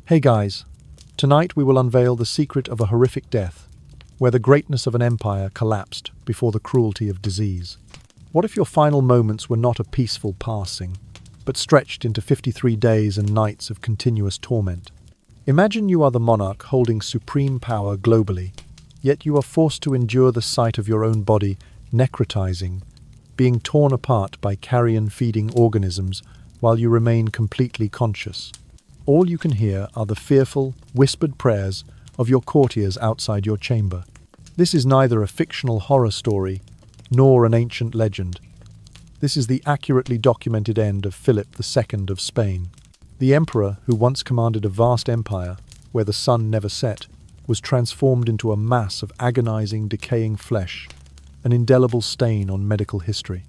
Hey guys, tonight we will unveil the secret of a horrific death, where the greatness of an empire collapsed before the cruelty of disease. What if your final moments were not a peaceful passing, but stretched into 53 days and nights of continuous torment? Imagine you are the monarch holding supreme power globally, yet you are forced to endure the sight of your own body necrotizing, being torn apart by carrion-feeding organisms while you remain completely conscious. All you can hear are the fearful, whispered prayers of your courtiers outside your chamber. This is neither a fictional horror story nor an ancient legend. This is the accurately documented end of Philip II of Spain. The emperor, who once commanded a vast empire where the sun never set, was transformed into a mass of agonizing, decaying flesh, an indelible stain on medical history.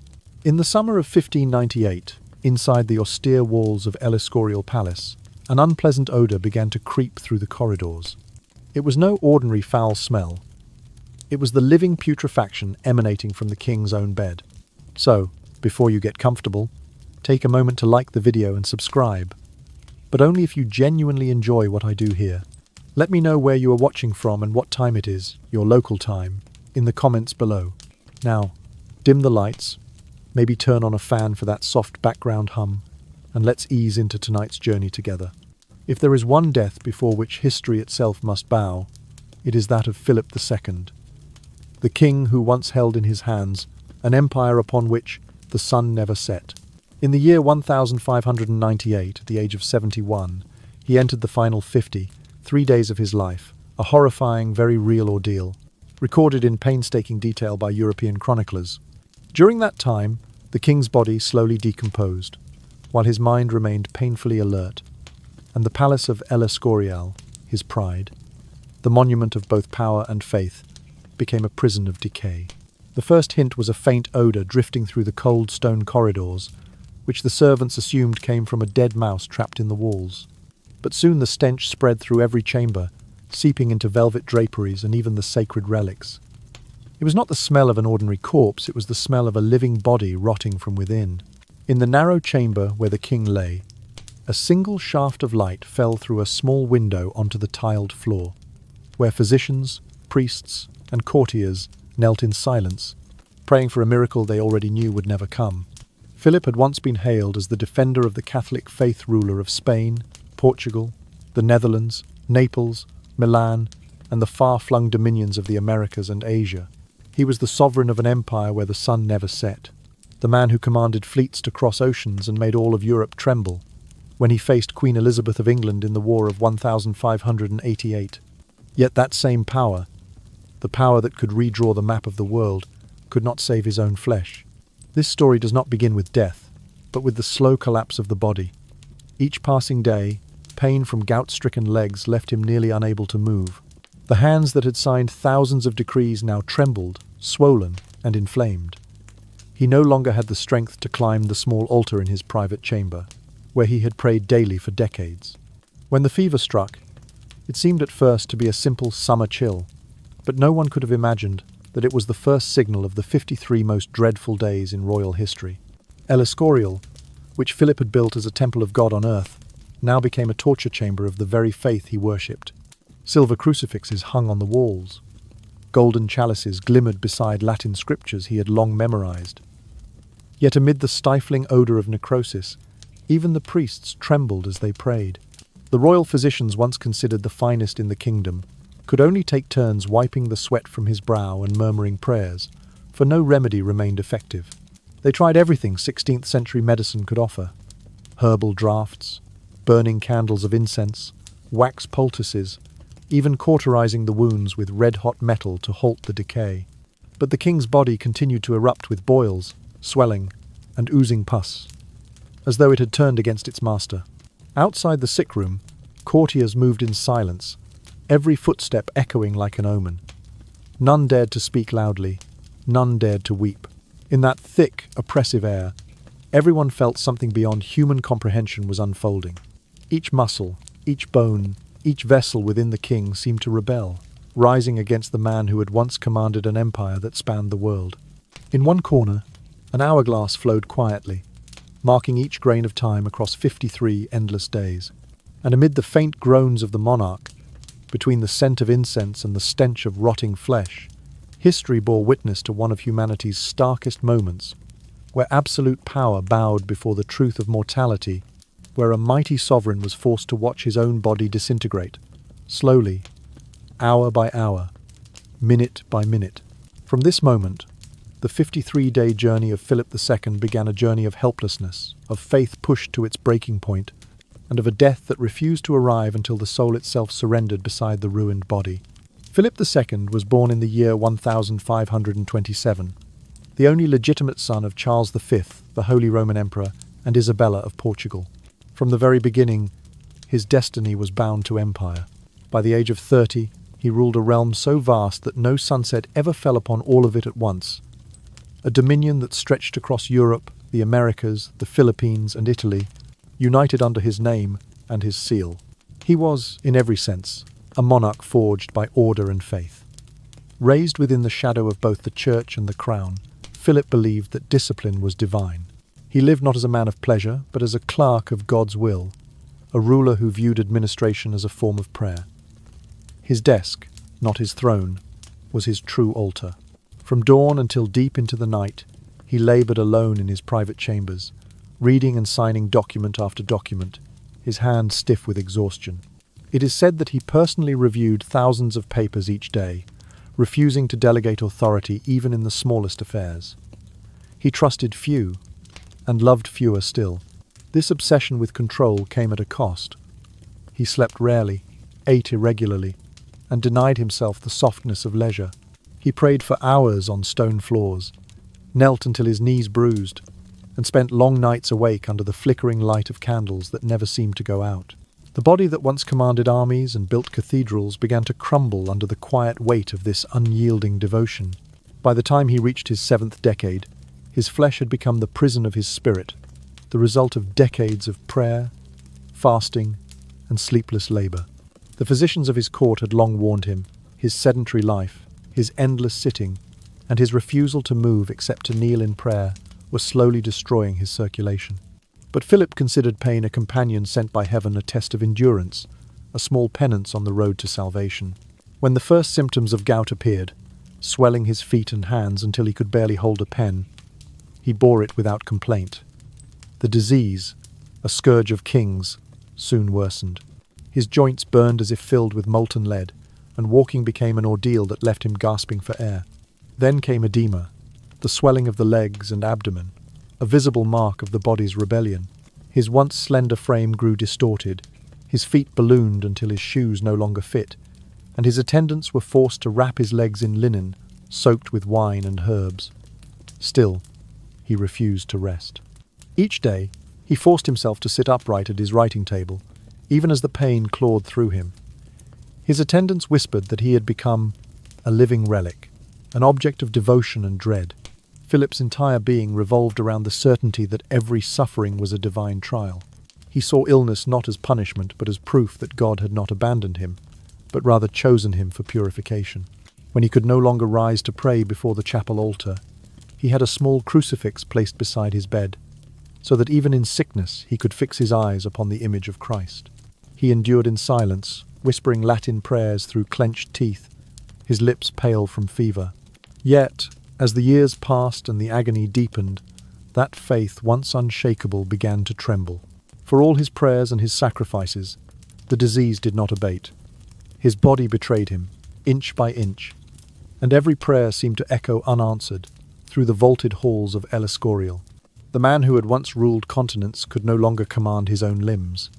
In the summer of 1598, inside the austere walls of Escorial Palace, an unpleasant odor began to creep through the corridors. It was no ordinary foul smell. It was the living putrefaction emanating from the king's own bed. So, before you get comfortable, take a moment to like the video and subscribe. But only if you genuinely enjoy what I do here. Let me know where you are watching from and what time it is, your local time, in the comments below. Now, dim the lights, maybe turn on a fan for that soft background hum, and let's ease into tonight's journey together. If there is one death before which history itself must bow, it is that of Philip II, the king who once held in his hands an empire upon which the sun never set. In the year 1598, at the age of 71, he entered the final 53 days of his life, a horrifying, very real ordeal, recorded in painstaking detail by European chroniclers. During that time, the king's body slowly decomposed, while his mind remained painfully alert, and the palace of El Escorial, his pride, the monument of both power and faith, became a prison of decay. The first hint was a faint odor drifting through the cold stone corridors, which the servants assumed came from a dead mouse trapped in the walls. But soon the stench spread through every chamber, seeping into velvet draperies and even the sacred relics. It was not the smell of an ordinary corpse, it was the smell of a living body rotting from within. In the narrow chamber where the king lay, a single shaft of light fell through a small window onto the tiled floor, where physicians, priests, and courtiers knelt in silence, praying for a miracle they already knew would never come. Philip had once been hailed as the defender of the Catholic faith, ruler of Spain, Portugal, the Netherlands, Naples, Milan, and the far-flung dominions of the Americas and Asia. He was the sovereign of an empire where the sun never set, the man who commanded fleets to cross oceans and made all of Europe tremble when he faced Queen Elizabeth of England in the War of 1588. Yet that same power, the power that could redraw the map of the world, could not save his own flesh. This story does not begin with death, but with the slow collapse of the body. Each passing day, pain from gout-stricken legs left him nearly unable to move. The hands that had signed thousands of decrees now trembled, swollen, and inflamed. He no longer had the strength to climb the small altar in his private chamber, where he had prayed daily for decades. When the fever struck, it seemed at first to be a simple summer chill, but no one could have imagined that it was the first signal of the 53 most dreadful days in royal history. El Escorial, which Philip had built as a temple of God on earth, now became a torture chamber of the very faith he worshipped. Silver crucifixes hung on the walls. Golden chalices glimmered beside Latin scriptures he had long memorized. Yet amid the stifling odor of necrosis, even the priests trembled as they prayed. The royal physicians, once considered the finest in the kingdom, could only take turns wiping the sweat from his brow and murmuring prayers, for no remedy remained effective. They tried everything 16th century medicine could offer: herbal draughts, burning candles of incense, wax poultices, even cauterizing the wounds with red-hot metal to halt the decay. But the king's body continued to erupt with boils, swelling, and oozing pus, as though it had turned against its master. Outside the sick room, courtiers moved in silence, every footstep echoing like an omen. None dared to speak loudly, none dared to weep. In that thick, oppressive air, everyone felt something beyond human comprehension was unfolding. Each muscle, each bone, each vessel within the king seemed to rebel, rising against the man who had once commanded an empire that spanned the world. In one corner, an hourglass flowed quietly, marking each grain of time across 53 endless days. And amid the faint groans of the monarch, between the scent of incense and the stench of rotting flesh, history bore witness to one of humanity's starkest moments, where absolute power bowed before the truth of mortality, where a mighty sovereign was forced to watch his own body disintegrate, slowly, hour by hour, minute by minute. From this moment, the 53-day journey of Philip II began a journey of helplessness, of faith pushed to its breaking point, and of a death that refused to arrive until the soul itself surrendered beside the ruined body. Philip II was born in the year 1527, the only legitimate son of Charles V, the Holy Roman Emperor, and Isabella of Portugal. From the very beginning, his destiny was bound to empire. By the age of 30, he ruled a realm so vast that no sunset ever fell upon all of it at once, a dominion that stretched across Europe, the Americas, the Philippines, and Italy, united under his name and his seal. He was, in every sense, a monarch forged by order and faith. Raised within the shadow of both the church and the crown, Philip believed that discipline was divine. He lived not as a man of pleasure, but as a clerk of God's will, a ruler who viewed administration as a form of prayer. His desk, not his throne, was his true altar. From dawn until deep into the night, he laboured alone in his private chambers, reading and signing document after document, his hands stiff with exhaustion. It is said that he personally reviewed thousands of papers each day, refusing to delegate authority even in the smallest affairs. He trusted few, and loved fewer still. This obsession with control came at a cost. He slept rarely, ate irregularly, and denied himself the softness of leisure. He prayed for hours on stone floors, knelt until his knees bruised, and spent long nights awake under the flickering light of candles that never seemed to go out. The body that once commanded armies and built cathedrals began to crumble under the quiet weight of this unyielding devotion. By the time he reached his 7th decade, his flesh had become the prison of his spirit, the result of decades of prayer, fasting, and sleepless labour. The physicians of his court had long warned him. His sedentary life, his endless sitting, and his refusal to move except to kneel in prayer were slowly destroying his circulation. But Philip considered pain a companion sent by heaven, a test of endurance, a small penance on the road to salvation. When the first symptoms of gout appeared, swelling his feet and hands until he could barely hold a pen, he bore it without complaint. The disease, a scourge of kings, soon worsened. His joints burned as if filled with molten lead, and walking became an ordeal that left him gasping for air. Then came edema, the swelling of the legs and abdomen, a visible mark of the body's rebellion. His once slender frame grew distorted, his feet ballooned until his shoes no longer fit, and his attendants were forced to wrap his legs in linen, soaked with wine and herbs. Still, he refused to rest. Each day, he forced himself to sit upright at his writing table, even as the pain clawed through him. His attendants whispered that he had become a living relic, an object of devotion and dread. Philip's entire being revolved around the certainty that every suffering was a divine trial. He saw illness not as punishment, but as proof that God had not abandoned him, but rather chosen him for purification. When he could no longer rise to pray before the chapel altar, he had a small crucifix placed beside his bed, so that even in sickness he could fix his eyes upon the image of Christ. He endured in silence, whispering Latin prayers through clenched teeth, his lips pale from fever. Yet, as the years passed and the agony deepened, that faith once unshakable began to tremble. For all his prayers and his sacrifices, the disease did not abate. His body betrayed him, inch by inch, and every prayer seemed to echo unanswered through the vaulted halls of Escorial. The man who had once ruled continents could no longer command his own limbs.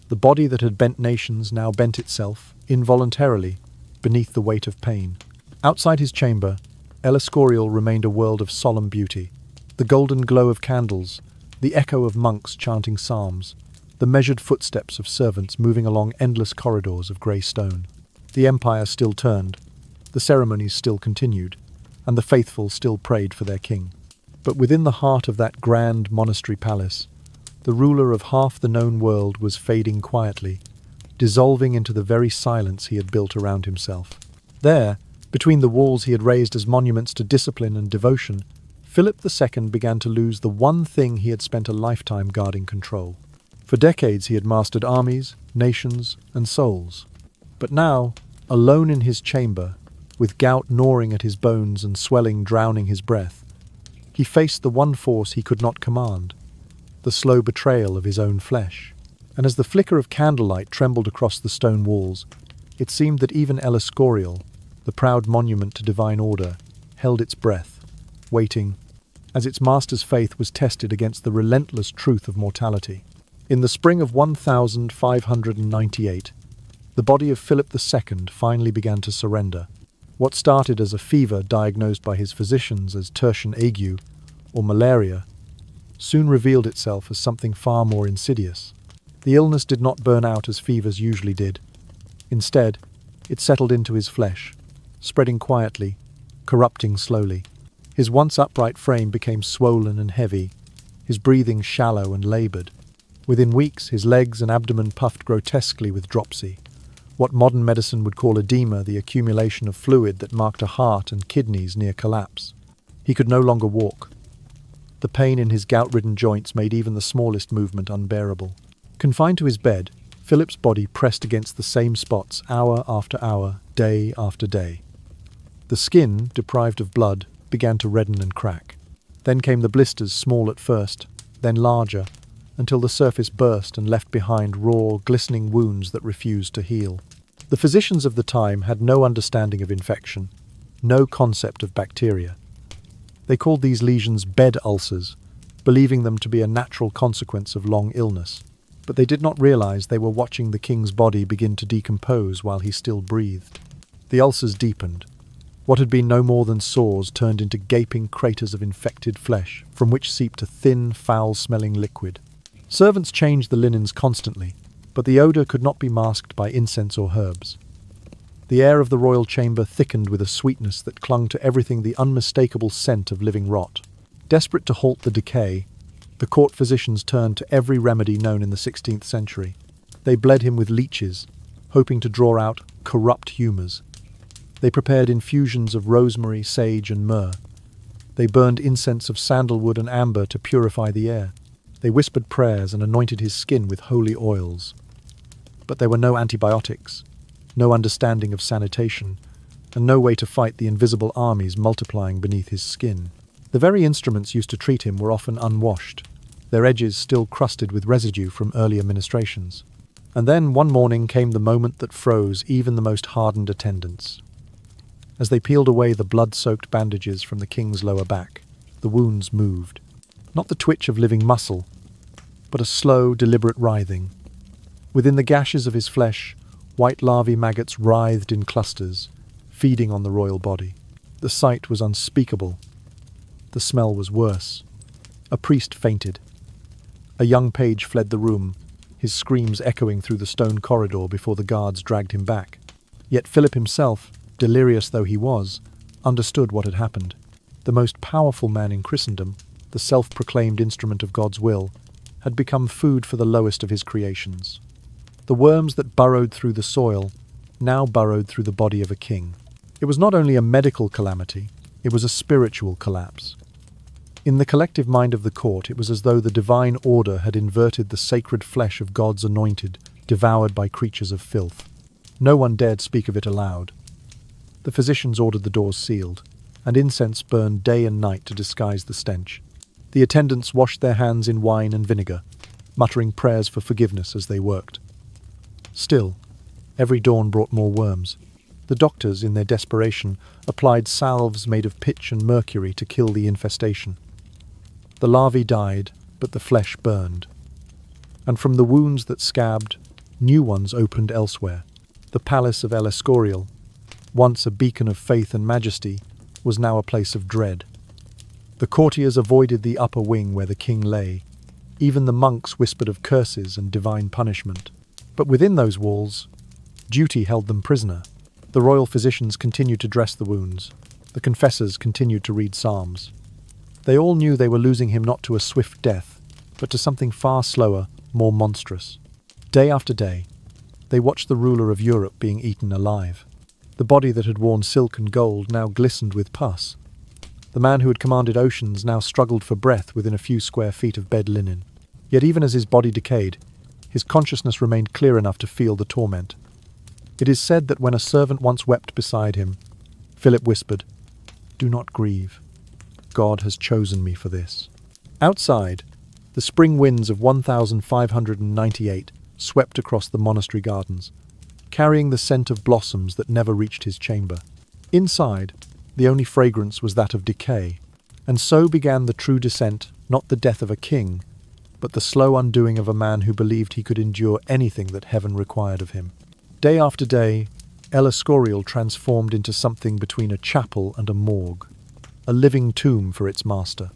The body that had bent nations now bent itself, involuntarily, beneath the weight of pain. Outside his chamber, Escorial remained a world of solemn beauty. The golden glow of candles, the echo of monks chanting psalms, the measured footsteps of servants moving along endless corridors of grey stone. The empire still turned, the ceremonies still continued, and the faithful still prayed for their king. But within the heart of that grand monastery palace, the ruler of half the known world was fading quietly, dissolving into the very silence he had built around himself. There, between the walls he had raised as monuments to discipline and devotion, Philip II began to lose the one thing he had spent a lifetime guarding: control. For decades he had mastered armies, nations, and souls. But now, alone in his chamber, with gout gnawing at his bones and swelling drowning his breath, he faced the one force he could not command, the slow betrayal of his own flesh. And as the flicker of candlelight trembled across the stone walls, it seemed that even Escorial, the proud monument to divine order, held its breath, waiting, as its master's faith was tested against the relentless truth of mortality. In the spring of 1598, the body of Philip II finally began to surrender. What started as a fever diagnosed by his physicians as tertian ague or malaria soon revealed itself as something far more insidious. The illness did not burn out as fevers usually did. Instead, it settled into his flesh, spreading quietly, corrupting slowly. His once upright frame became swollen and heavy, his breathing shallow and laboured. Within weeks, his legs and abdomen puffed grotesquely with dropsy, what modern medicine would call edema, the accumulation of fluid that marked a heart and kidneys near collapse. He could no longer walk. The pain in his gout-ridden joints made even the smallest movement unbearable. Confined to his bed, Philip's body pressed against the same spots hour after hour, day after day. The skin, deprived of blood, began to redden and crack. Then came the blisters, small at first, then larger, until the surface burst and left behind raw, glistening wounds that refused to heal. The physicians of the time had no understanding of infection, no concept of bacteria. They called these lesions bed ulcers, believing them to be a natural consequence of long illness. But they did not realize they were watching the king's body begin to decompose while he still breathed. The ulcers deepened. What had been no more than sores turned into gaping craters of infected flesh, from which seeped a thin, foul-smelling liquid. Servants changed the linens constantly, but the odour could not be masked by incense or herbs. The air of the royal chamber thickened with a sweetness that clung to everything, the unmistakable scent of living rot. Desperate to halt the decay, the court physicians turned to every remedy known in the 16th century. They bled him with leeches, hoping to draw out corrupt humours. They prepared infusions of rosemary, sage, and myrrh. They burned incense of sandalwood and amber to purify the air. They whispered prayers and anointed his skin with holy oils. But there were no antibiotics, no understanding of sanitation, and no way to fight the invisible armies multiplying beneath his skin. The very instruments used to treat him were often unwashed, their edges still crusted with residue from earlier ministrations. And then one morning came the moment that froze even the most hardened attendants. As they peeled away the blood-soaked bandages from the king's lower back, the wounds moved. Not the twitch of living muscle, but a slow, deliberate writhing. Within the gashes of his flesh, white larvae maggots writhed in clusters, feeding on the royal body. The sight was unspeakable. The smell was worse. A priest fainted. A young page fled the room, his screams echoing through the stone corridor before the guards dragged him back. Yet Philip himself, delirious though he was, understood what had happened. The most powerful man in Christendom, the self-proclaimed instrument of God's will, had become food for the lowest of his creations. The worms that burrowed through the soil now burrowed through the body of a king. It was not only a medical calamity, it was a spiritual collapse. In the collective mind of the court, it was as though the divine order had inverted the sacred flesh of God's anointed, devoured by creatures of filth. No one dared speak of it aloud. The physicians ordered the doors sealed, and incense burned day and night to disguise the stench. The attendants washed their hands in wine and vinegar, muttering prayers for forgiveness as they worked. Still, every dawn brought more worms. The doctors, in their desperation, applied salves made of pitch and mercury to kill the infestation. The larvae died, but the flesh burned. And from the wounds that scabbed, new ones opened elsewhere. The palace of Escorial, once a beacon of faith and majesty, was now a place of dread. The courtiers avoided the upper wing where the king lay. Even the monks whispered of curses and divine punishment. But within those walls, duty held them prisoner. The royal physicians continued to dress the wounds. The confessors continued to read psalms. They all knew they were losing him not to a swift death, but to something far slower, more monstrous. Day after day, they watched the ruler of Europe being eaten alive. The body that had worn silk and gold now glistened with pus. The man who had commanded oceans now struggled for breath within a few square feet of bed linen. Yet even as his body decayed, His consciousness remained clear enough to feel the torment. It is said that when a servant once wept beside him, Philip whispered, "Do not grieve. God has chosen me for this." Outside, the spring winds of 1598 swept across the monastery gardens, carrying the scent of blossoms that never reached his chamber. Inside, the only fragrance was that of decay, and so began the true descent, not the death of a king, but the slow undoing of a man who believed he could endure anything that heaven required of him. Day after day, Escorial transformed into something between a chapel and a morgue, a living tomb for its master.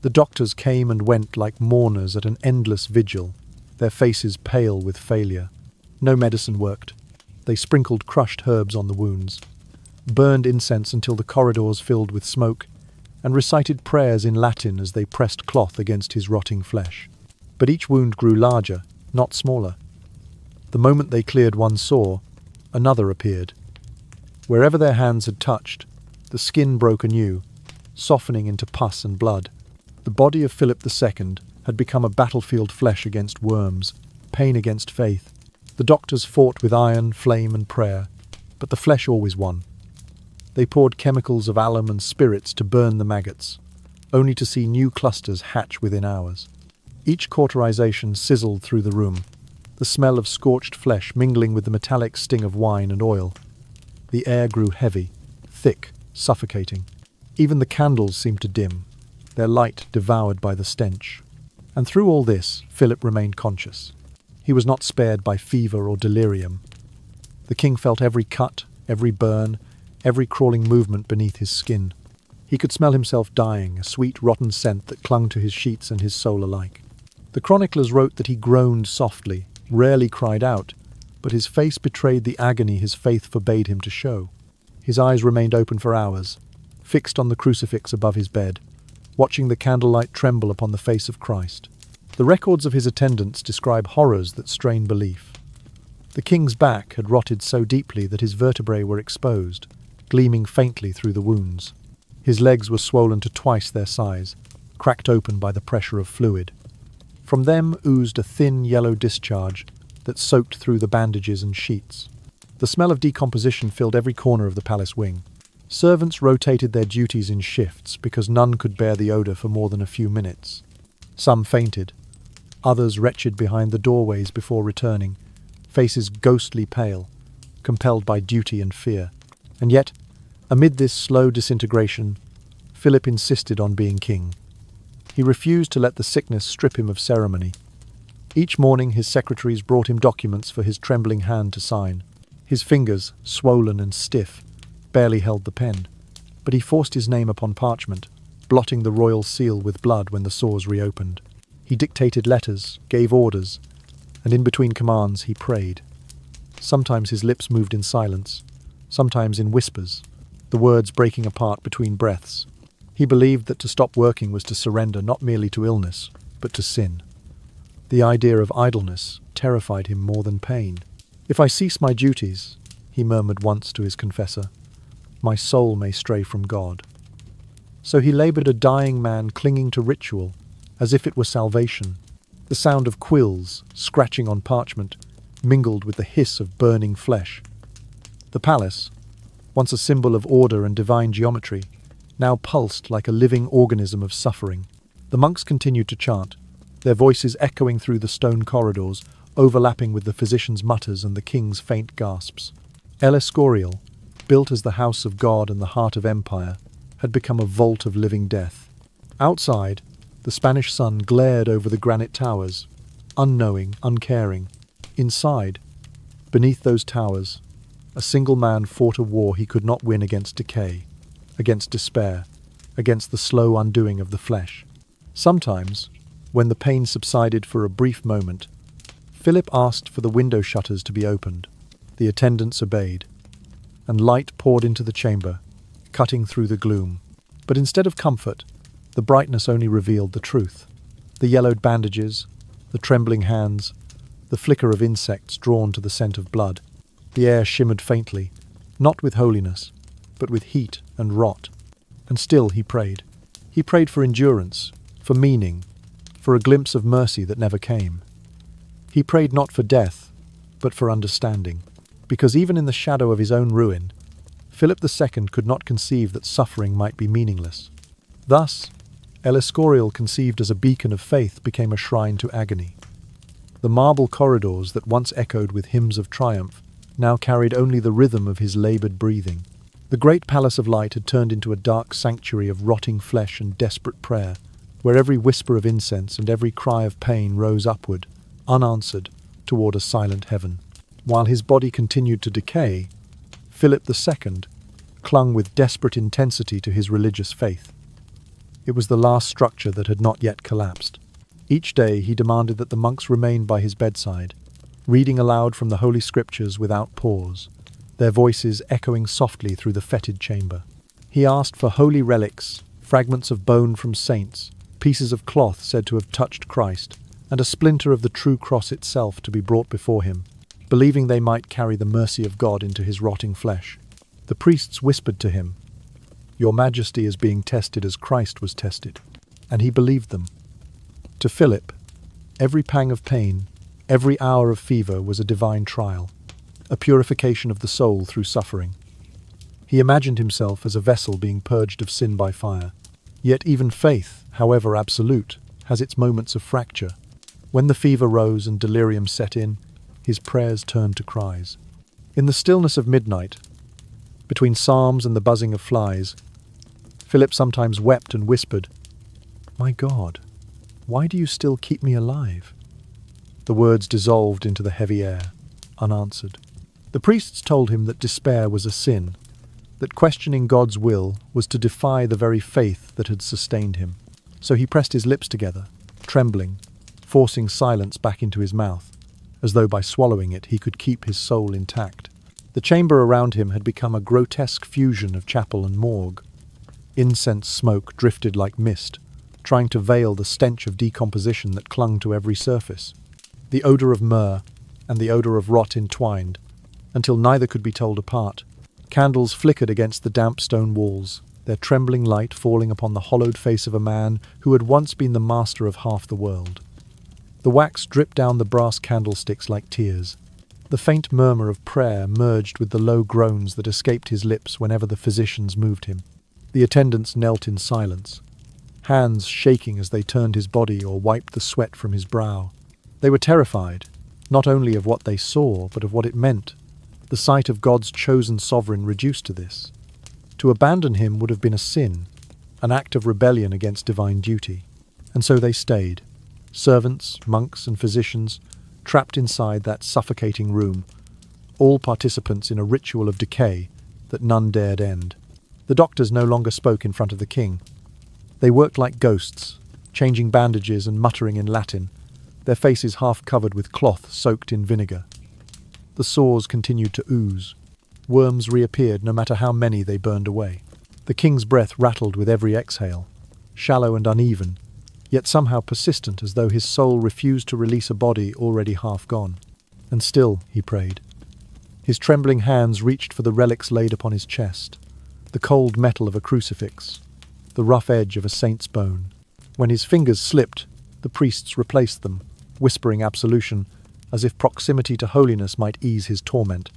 The doctors came and went like mourners at an endless vigil, their faces pale with failure. No medicine worked. They sprinkled crushed herbs on the wounds, burned incense until the corridors filled with smoke, and recited prayers in Latin as they pressed cloth against his rotting flesh. But each wound grew larger, not smaller. The moment they cleared one sore, another appeared. Wherever their hands had touched, the skin broke anew, softening into pus and blood. The body of Philip II had become a battlefield, flesh against worms, pain against faith. The doctors fought with iron, flame and prayer, but the flesh always won. They poured chemicals of alum and spirits to burn the maggots, only to see new clusters hatch within hours. Each cauterization sizzled through the room, the smell of scorched flesh mingling with the metallic sting of wine and oil. The air grew heavy, thick, suffocating. Even the candles seemed to dim, their light devoured by the stench. And through all this, Philip remained conscious. He was not spared by fever or delirium. The king felt every cut, every burn, every crawling movement beneath his skin. He could smell himself dying, a sweet, rotten scent that clung to his sheets and his soul alike. The chroniclers wrote that he groaned softly, rarely cried out, but his face betrayed the agony his faith forbade him to show. His eyes remained open for hours, fixed on the crucifix above his bed, watching the candlelight tremble upon the face of Christ. The records of his attendants describe horrors that strain belief. The king's back had rotted so deeply that his vertebrae were exposed, gleaming faintly through the wounds. His legs were swollen to twice their size, cracked open by the pressure of fluid. From them oozed a thin yellow discharge that soaked through the bandages and sheets. The smell of decomposition filled every corner of the palace wing. Servants rotated their duties in shifts because none could bear the odor for more than a few minutes. Some fainted, others wretched behind the doorways before returning, faces ghostly pale, compelled by duty and fear. And yet, amid this slow disintegration, Philip insisted on being king. He refused to let the sickness strip him of ceremony. Each morning his secretaries brought him documents for his trembling hand to sign. His fingers, swollen and stiff, barely held the pen, but he forced his name upon parchment, blotting the royal seal with blood when the sores reopened. He dictated letters, gave orders, and in between commands he prayed. Sometimes his lips moved in silence, sometimes in whispers, the words breaking apart between breaths. He believed that to stop working was to surrender not merely to illness, but to sin. The idea of idleness terrified him more than pain. "If I cease my duties," he murmured once to his confessor, "my soul may stray from God." So he labored, a dying man clinging to ritual, as if it were salvation. The sound of quills, scratching on parchment, mingled with the hiss of burning flesh. The palace, once a symbol of order and divine geometry, now pulsed like a living organism of suffering. The monks continued to chant, their voices echoing through the stone corridors, overlapping with the physician's mutters and the king's faint gasps. El Escorial, built as the house of God and the heart of empire, had become a vault of living death. Outside, the Spanish sun glared over the granite towers, unknowing, uncaring. Inside, beneath those towers, a single man fought a war he could not win against decay, against despair, against the slow undoing of the flesh. Sometimes, when the pain subsided for a brief moment, Philip asked for the window shutters to be opened. The attendants obeyed, and light poured into the chamber, cutting through the gloom. But instead of comfort, the brightness only revealed the truth. The yellowed bandages, the trembling hands, the flicker of insects drawn to the scent of blood. The air shimmered faintly, not with holiness, but with heat and rot. And still he prayed. He prayed for endurance, for meaning, for a glimpse of mercy that never came. He prayed not for death, but for understanding, because even in the shadow of his own ruin, Philip II could not conceive that suffering might be meaningless. Thus, El Escorial, conceived as a beacon of faith, became a shrine to agony. The marble corridors that once echoed with hymns of triumph now carried only the rhythm of his laboured breathing. The great palace of light had turned into a dark sanctuary of rotting flesh and desperate prayer, where every whisper of incense and every cry of pain rose upward, unanswered, toward a silent heaven. While his body continued to decay, Philip II clung with desperate intensity to his religious faith. It was the last structure that had not yet collapsed. Each day he demanded that the monks remain by his bedside, reading aloud from the Holy Scriptures without pause, their voices echoing softly through the fetid chamber. He asked for holy relics, fragments of bone from saints, pieces of cloth said to have touched Christ, and a splinter of the true cross itself to be brought before him, believing they might carry the mercy of God into his rotting flesh. The priests whispered to him, "Your Majesty is being tested as Christ was tested," and he believed them. To Philip, every pang of pain, every hour of fever was a divine trial, a purification of the soul through suffering. He imagined himself as a vessel being purged of sin by fire. Yet even faith, however absolute, has its moments of fracture. When the fever rose and delirium set in, his prayers turned to cries. In the stillness of midnight, between psalms and the buzzing of flies, Philip sometimes wept and whispered, "My God, why do you still keep me alive?" The words dissolved into the heavy air, unanswered. The priests told him that despair was a sin, that questioning God's will was to defy the very faith that had sustained him. So he pressed his lips together, trembling, forcing silence back into his mouth, as though by swallowing it he could keep his soul intact. The chamber around him had become a grotesque fusion of chapel and morgue. Incense smoke drifted like mist, trying to veil the stench of decomposition that clung to every surface. The odour of myrrh and the odour of rot entwined, until neither could be told apart. Candles flickered against the damp stone walls, their trembling light falling upon the hollowed face of a man who had once been the master of half the world. The wax dripped down the brass candlesticks like tears. The faint murmur of prayer merged with the low groans that escaped his lips whenever the physicians moved him. The attendants knelt in silence, hands shaking as they turned his body or wiped the sweat from his brow. They were terrified, not only of what they saw, but of what it meant. The sight of God's chosen sovereign reduced to this. To abandon him would have been a sin, an act of rebellion against divine duty. And so they stayed, servants, monks, and physicians, trapped inside that suffocating room, all participants in a ritual of decay that none dared end. The doctors no longer spoke in front of the king. They worked like ghosts, changing bandages and muttering in Latin, their faces half covered with cloth soaked in vinegar. The sores continued to ooze. Worms reappeared no matter how many they burned away. The king's breath rattled with every exhale, shallow and uneven, yet somehow persistent, as though his soul refused to release a body already half gone. And still he prayed. His trembling hands reached for the relics laid upon his chest, the cold metal of a crucifix, the rough edge of a saint's bone. When his fingers slipped, the priests replaced them, whispering absolution, as if proximity to holiness might ease his torment.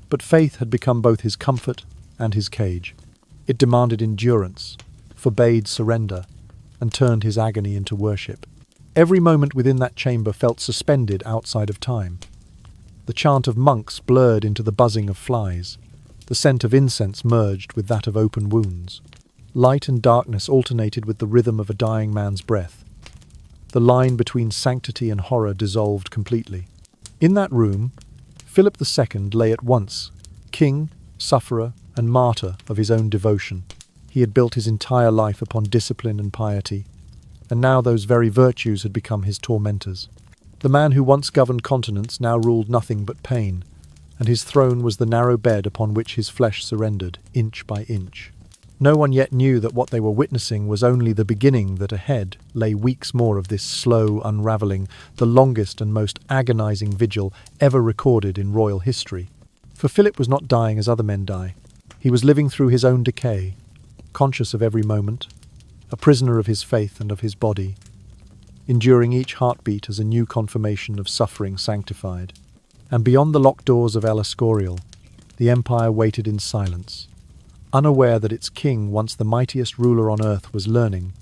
But faith had become both his comfort and his cage. It demanded endurance, forbade surrender, and turned his agony into worship. Every moment within that chamber felt suspended outside of time. The chant of monks blurred into the buzzing of flies. The scent of incense merged with that of open wounds. Light and darkness alternated with the rhythm of a dying man's breath. The line between sanctity and horror dissolved completely. In that room, Philip II lay at once, king, sufferer, and martyr of his own devotion. He had built his entire life upon discipline and piety, and now those very virtues had become his tormentors. The man who once governed continents now ruled nothing but pain, and his throne was the narrow bed upon which his flesh surrendered, inch by inch. No one yet knew that what they were witnessing was only the beginning, that ahead lay weeks more of this slow unravelling, the longest and most agonizing vigil ever recorded in royal history. For Philip was not dying as other men die. He was living through his own decay, conscious of every moment, a prisoner of his faith and of his body. enduring each heartbeat as a new confirmation of suffering sanctified. And beyond the locked doors of Escorial, the empire waited in silence, unaware that its king, once the mightiest ruler on earth, was learning,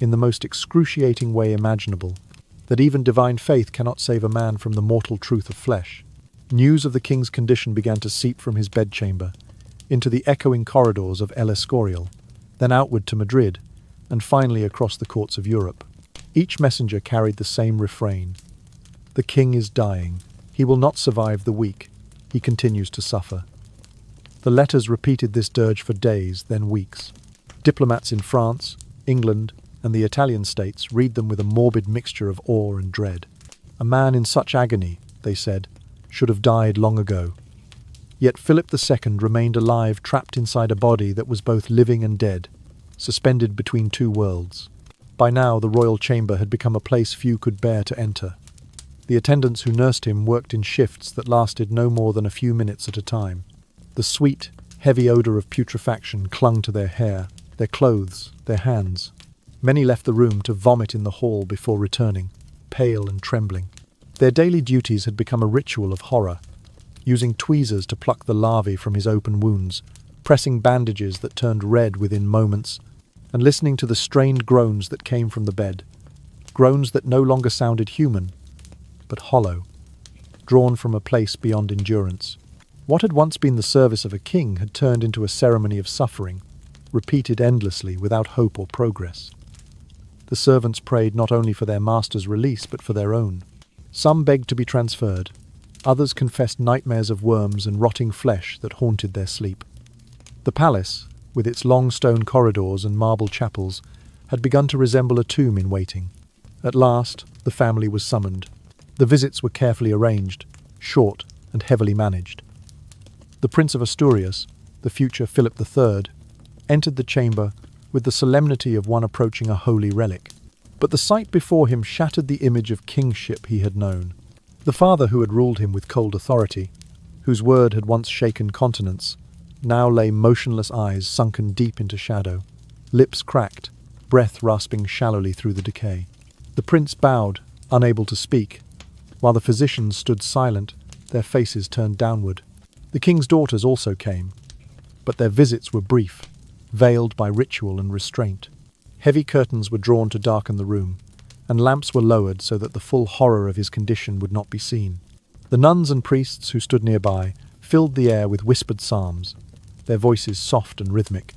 in the most excruciating way imaginable, that even divine faith cannot save a man from the mortal truth of flesh. News of the king's condition began to seep from his bedchamber into the echoing corridors of El Escorial, then outward to Madrid, and finally across the courts of Europe. Each messenger carried the same refrain: "The king is dying. He will not survive the week. He continues to suffer." The letters repeated this dirge for days, then weeks. Diplomats in France, England, and the Italian states read them with a morbid mixture of awe and dread. A man in such agony, they said, should have died long ago. Yet Philip II remained alive, trapped inside a body that was both living and dead, suspended between two worlds. By now the royal chamber had become a place few could bear to enter. The attendants who nursed him worked in shifts that lasted no more than a few minutes at a time. The sweet, heavy odour of putrefaction clung to their hair, their clothes, their hands. Many left the room to vomit in the hall before returning, pale and trembling. Their daily duties had become a ritual of horror, using tweezers to pluck the larvae from his open wounds, pressing bandages that turned red within moments, and listening to the strained groans that came from the bed, groans that no longer sounded human, but hollow, drawn from a place beyond endurance. What had once been the service of a king had turned into a ceremony of suffering, repeated endlessly without hope or progress. The servants prayed not only for their master's release but for their own. Some begged to be transferred, others confessed nightmares of worms and rotting flesh that haunted their sleep. The palace, with its long stone corridors and marble chapels, had begun to resemble a tomb in waiting. At last, the family was summoned. The visits were carefully arranged, short and heavily managed. The Prince of Asturias, the future Philip III, entered the chamber with the solemnity of one approaching a holy relic. But the sight before him shattered the image of kingship he had known. The father who had ruled him with cold authority, whose word had once shaken continents, now lay motionless, eyes sunken deep into shadow, lips cracked, breath rasping shallowly through the decay. The prince bowed, unable to speak, while the physicians stood silent, their faces turned downward. The king's daughters also came, but their visits were brief, veiled by ritual and restraint. Heavy curtains were drawn to darken the room, and lamps were lowered so that the full horror of his condition would not be seen. The nuns and priests who stood nearby filled the air with whispered psalms, their voices soft and rhythmic,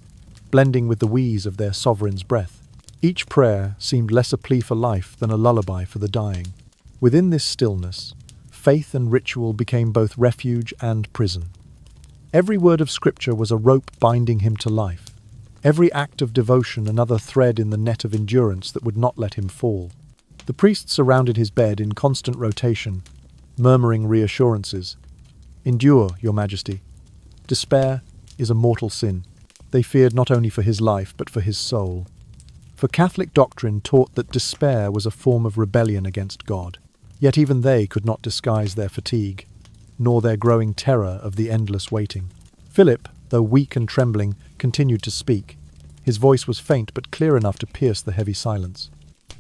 blending with the wheeze of their sovereign's breath. Each prayer seemed less a plea for life than a lullaby for the dying. Within this stillness, faith and ritual became both refuge and prison. Every word of scripture was a rope binding him to life, every act of devotion another thread in the net of endurance that would not let him fall. The priests surrounded his bed in constant rotation, murmuring reassurances. "Endure, Your Majesty. Despair is a mortal sin." They feared not only for his life but for his soul. For Catholic doctrine taught that despair was a form of rebellion against God. Yet even they could not disguise their fatigue, nor their growing terror of the endless waiting. Philip, though weak and trembling, continued to speak. His voice was faint but clear enough to pierce the heavy silence.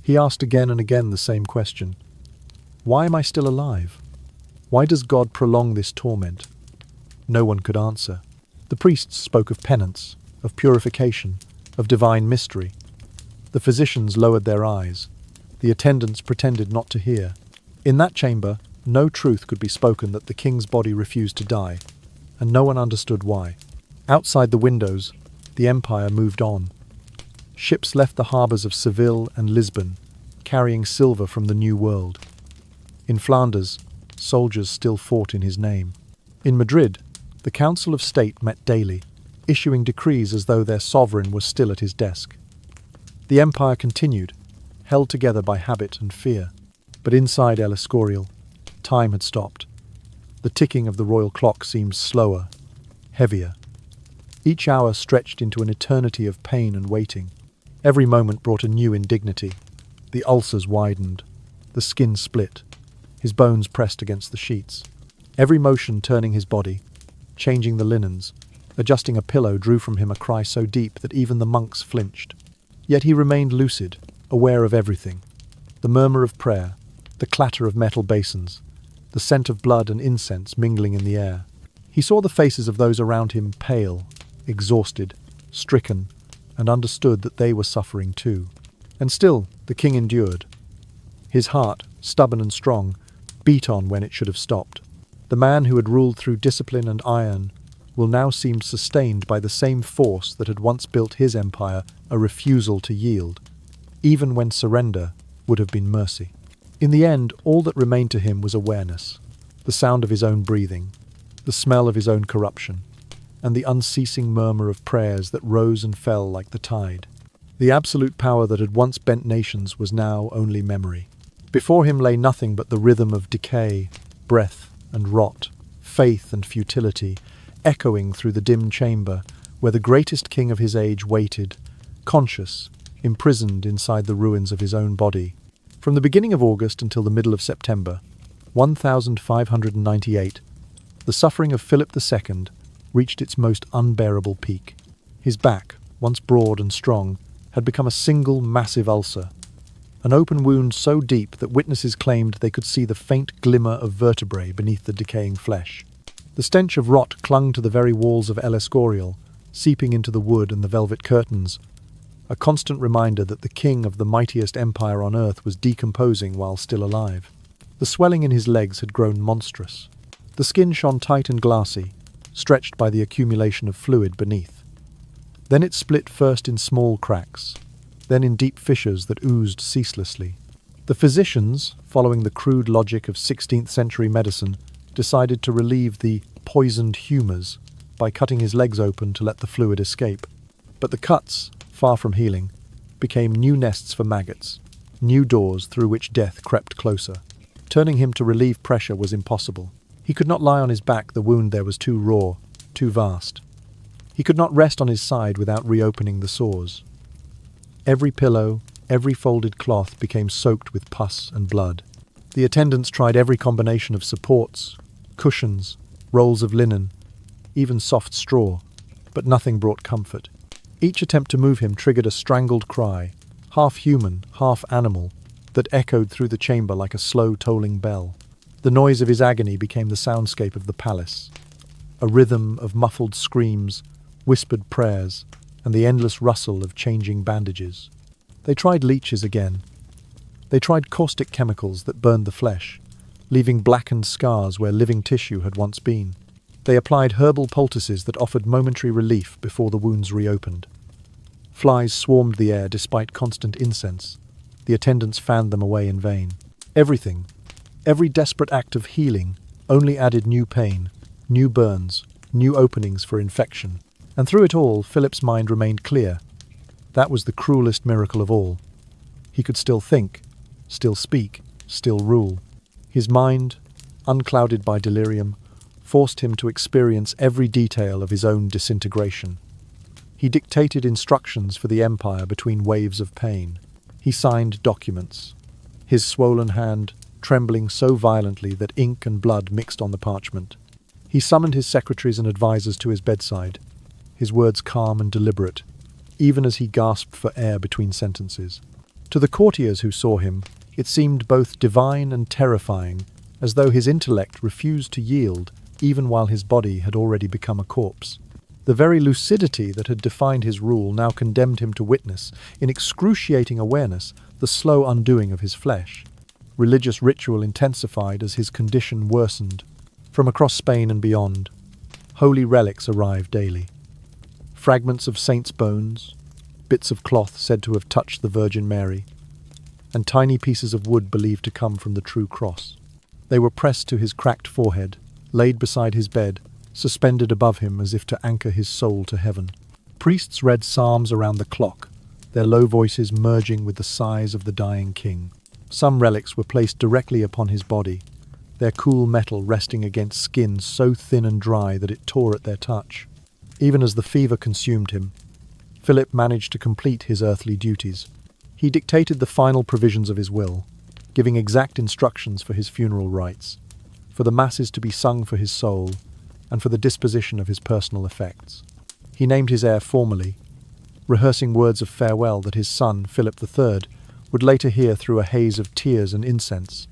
He asked again and again the same question. Why am I still alive? Why does God prolong this torment? No one could answer. The priests spoke of penance, of purification, of divine mystery. The physicians lowered their eyes. The attendants pretended not to hear. In that chamber, no truth could be spoken that the king's body refused to die, and no one understood why. Outside the windows, the empire moved on. Ships left the harbours of Seville and Lisbon, carrying silver from the New World. In Flanders, soldiers still fought in his name. In Madrid, the Council of State met daily, issuing decrees as though their sovereign was still at his desk. The empire continued, held together by habit and fear. But inside El Escorial, time had stopped. The ticking of the royal clock seemed slower, heavier. Each hour stretched into an eternity of pain and waiting. Every moment brought a new indignity. The ulcers widened, the skin split, his bones pressed against the sheets. Every motion turning his body, changing the linens, adjusting a pillow drew from him a cry so deep that even the monks flinched. Yet he remained lucid, aware of everything. the murmur of prayer, the clatter of metal basins, the scent of blood and incense mingling in the air. He saw the faces of those around him pale, exhausted, stricken, and understood that they were suffering too. And still, the king endured. His heart, stubborn and strong, beat on when it should have stopped. The man who had ruled through discipline and iron will now seem sustained by the same force that had once built his empire, a refusal to yield, even when surrender would have been mercy. In the end, all that remained to him was awareness, the sound of his own breathing, the smell of his own corruption, and the unceasing murmur of prayers that rose and fell like the tide. The absolute power that had once bent nations was now only memory. Before him lay nothing but the rhythm of decay, breath and rot, faith and futility, echoing through the dim chamber where the greatest king of his age waited, conscious, imprisoned inside the ruins of his own body. From the beginning of August until the middle of September, 1598, the suffering of Philip II reached its most unbearable peak. His back, once broad and strong, had become a single massive ulcer, an open wound so deep that witnesses claimed they could see the faint glimmer of vertebrae beneath the decaying flesh. The stench of rot clung to the very walls of Escorial, seeping into the wood and the velvet curtains, a constant reminder that the king of the mightiest empire on earth was decomposing while still alive. The swelling in his legs had grown monstrous. The skin shone tight and glassy, stretched by the accumulation of fluid beneath. Then it split first in small cracks, then in deep fissures that oozed ceaselessly. The physicians, following the crude logic of 16th century medicine, decided to relieve the poisoned humours by cutting his legs open to let the fluid escape. But the cuts, far from healing, became new nests for maggots, new doors through which death crept closer. Turning him to relieve pressure was impossible. He could not lie on his back, the wound there was too raw, too vast. He could not rest on his side without reopening the sores. Every pillow, every folded cloth became soaked with pus and blood. The attendants tried every combination of supports, cushions, rolls of linen, even soft straw, but nothing brought comfort. Each attempt to move him triggered a strangled cry, half human, half animal, that echoed through the chamber like a slow tolling bell. The noise of his agony became the soundscape of the palace, a rhythm of muffled screams, whispered prayers, and the endless rustle of changing bandages. They tried leeches again. They tried caustic chemicals that burned the flesh, leaving blackened scars where living tissue had once been. They applied herbal poultices that offered momentary relief before the wounds reopened. Flies swarmed the air despite constant incense. The attendants fanned them away in vain. Everything, every desperate act of healing, only added new pain, new burns, new openings for infection. And through it all, Philip's mind remained clear. That was the cruelest miracle of all. He could still think, still speak, still rule. His mind, unclouded by delirium, forced him to experience every detail of his own disintegration. He dictated instructions for the empire between waves of pain. He signed documents, his swollen hand trembling so violently that ink and blood mixed on the parchment. He summoned his secretaries and advisers to his bedside, his words calm and deliberate, even as he gasped for air between sentences. To the courtiers who saw him, it seemed both divine and terrifying, as though his intellect refused to yield even while his body had already become a corpse. The very lucidity that had defined his rule now condemned him to witness, in excruciating awareness, the slow undoing of his flesh. Religious ritual intensified as his condition worsened. From across Spain and beyond, holy relics arrived daily. Fragments of saints' bones, bits of cloth said to have touched the Virgin Mary, and tiny pieces of wood believed to come from the true cross. They were pressed to his cracked forehead, laid beside his bed, suspended above him as if to anchor his soul to heaven. Priests read psalms around the clock, their low voices merging with the sighs of the dying king. Some relics were placed directly upon his body, their cool metal resting against skin so thin and dry that it tore at their touch. Even as the fever consumed him, Philip managed to complete his earthly duties. He dictated the final provisions of his will, giving exact instructions for his funeral rites, for the masses to be sung for his soul, and for the disposition of his personal effects. He named his heir formally, rehearsing words of farewell that his son, Philip III, would later hear through a haze of tears and incense.